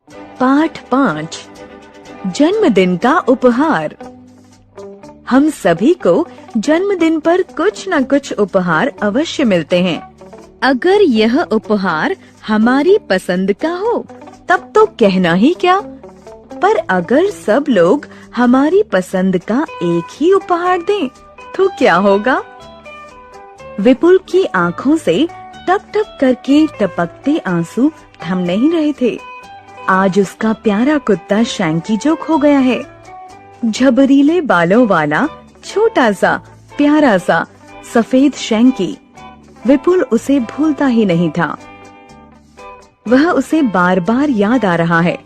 पाठ 5 जन्मदिन का उपहार। हम सभी को जन्मदिन पर कुछ न कुछ उपहार अवश्य मिलते हैं। अगर यह उपहार हमारी पसंद का हो तब तो कहना ही क्या, पर अगर सब लोग हमारी पसंद का एक ही उपहार दें तो क्या होगा? विपुल की आँखों से टप टप करके टपकते आंसू थम नहीं रहे थे। आज उसका प्यारा कुत्ता शैंकी जो खो गया है। झबरीले बालों वाला छोटा सा प्यारा सा सफेद शैंकी, विपुल उसे भूलता ही नहीं था। वह उसे बार बार याद आ रहा है।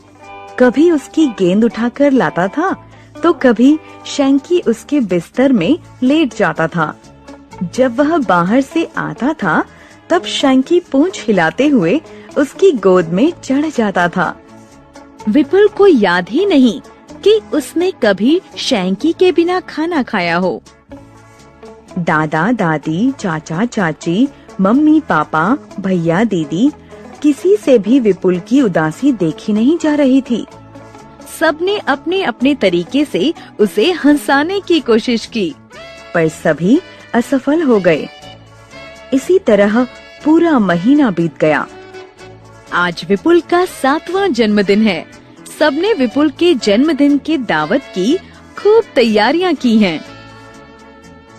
कभी उसकी गेंद उठाकर लाता था तो कभी शैंकी उसके बिस्तर में लेट जाता था। जब वह बाहर से आता था तब शैंकी पूंछ हिलाते हुए उसकी गोद में चढ़ जाता था। विपुल को याद ही नहीं कि उसने कभी शैंकी के बिना खाना खाया हो। दादा दादी, चाचा चाची, मम्मी पापा, भैया दीदी, किसी से भी विपुल की उदासी देखी नहीं जा रही थी। सबने अपने अपने तरीके से उसे हंसाने की कोशिश की, पर सभी असफल हो गए। इसी तरह पूरा महीना बीत गया। आज विपुल का 7वां जन्मदिन है। सबने विपुल के जन्मदिन की दावत की खूब तैयारियां की हैं।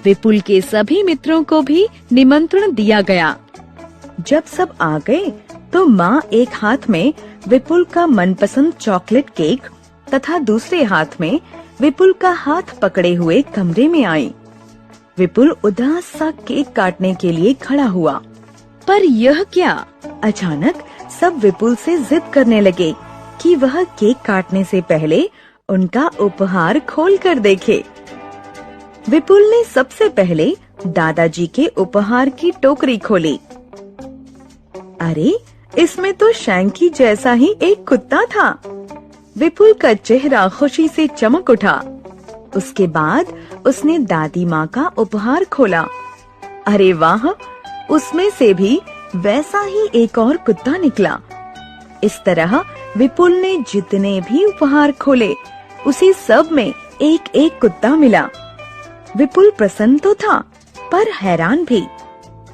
विपुल के सभी मित्रों को भी निमंत्रण दिया गया। जब सब आ गए तो माँ एक हाथ में विपुल का मनपसंद चॉकलेट केक तथा दूसरे हाथ में विपुल का हाथ पकड़े हुए कमरे में आई। विपुल उदास सा केक काटने के लिए खड़ा हुआ, पर यह क्या? अचानक सब विपुल से जिद करने लगे कि वह केक काटने से पहले उनका उपहार खोल कर देखे। विपुल ने सबसे पहले दादाजी के उपहार की टोकरी खोली। अरे, इसमें तो शैंकी जैसा ही एक कुत्ता था। विपुल का चेहरा खुशी से चमक उठा। उसके बाद उसने दादी माँ का उपहार खोला। अरे वाह, उसमें से भी वैसा ही एक और कुत्ता निकला। इस तरह विपुल ने जितने भी उपहार खोले उसे सब में एक एक कुत्ता मिला। विपुल प्रसन्न तो था पर हैरान भी।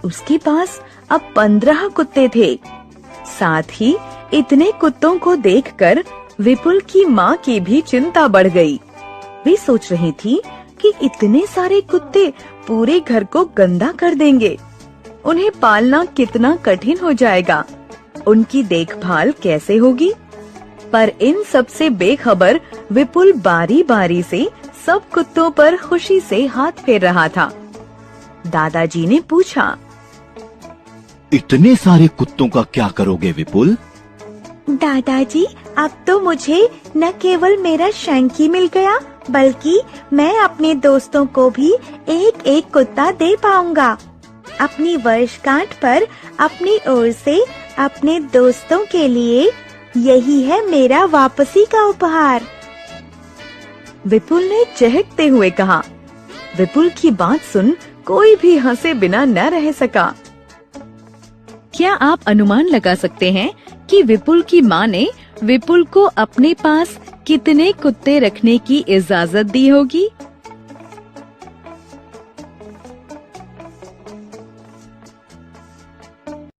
उसके पास अब 15 कुत्ते थे। साथ ही इतने कुत्तों को देखकर विपुल की माँ की भी चिंता बढ़ गई। वे सोच रही थी कि इतने सारे कुत्ते पूरे घर को गंदा कर देंगे। उन्हें पालना कितना कठिन हो जाएगा। उनकी देखभाल कैसे होगी? पर इन सब से बेखबर विपुल बारी बारी से सब कुत्तों पर खुशी से हाथ फेर रहा था। दादाजी ने पूछा, इतने सारे कुत्तों का क्या करोगे विपुल? दादाजी, अब तो मुझे न केवल मेरा शैंकी मिल गया बल्कि मैं अपने दोस्तों को भी एक एक कुत्ता दे पाऊंगा। अपनी वर्षगांठ पर अपनी ओर से अपने दोस्तों के लिए यही है मेरा वापसी का उपहार। विपुल ने चहकते हुए कहा। विपुल की बात सुन कोई भी हंसे बिना न रह सका। क्या आप अनुमान लगा सकते हैं कि विपुल की माँ ने विपुल को अपने पास कितने कुत्ते रखने की इजाजत दी होगी?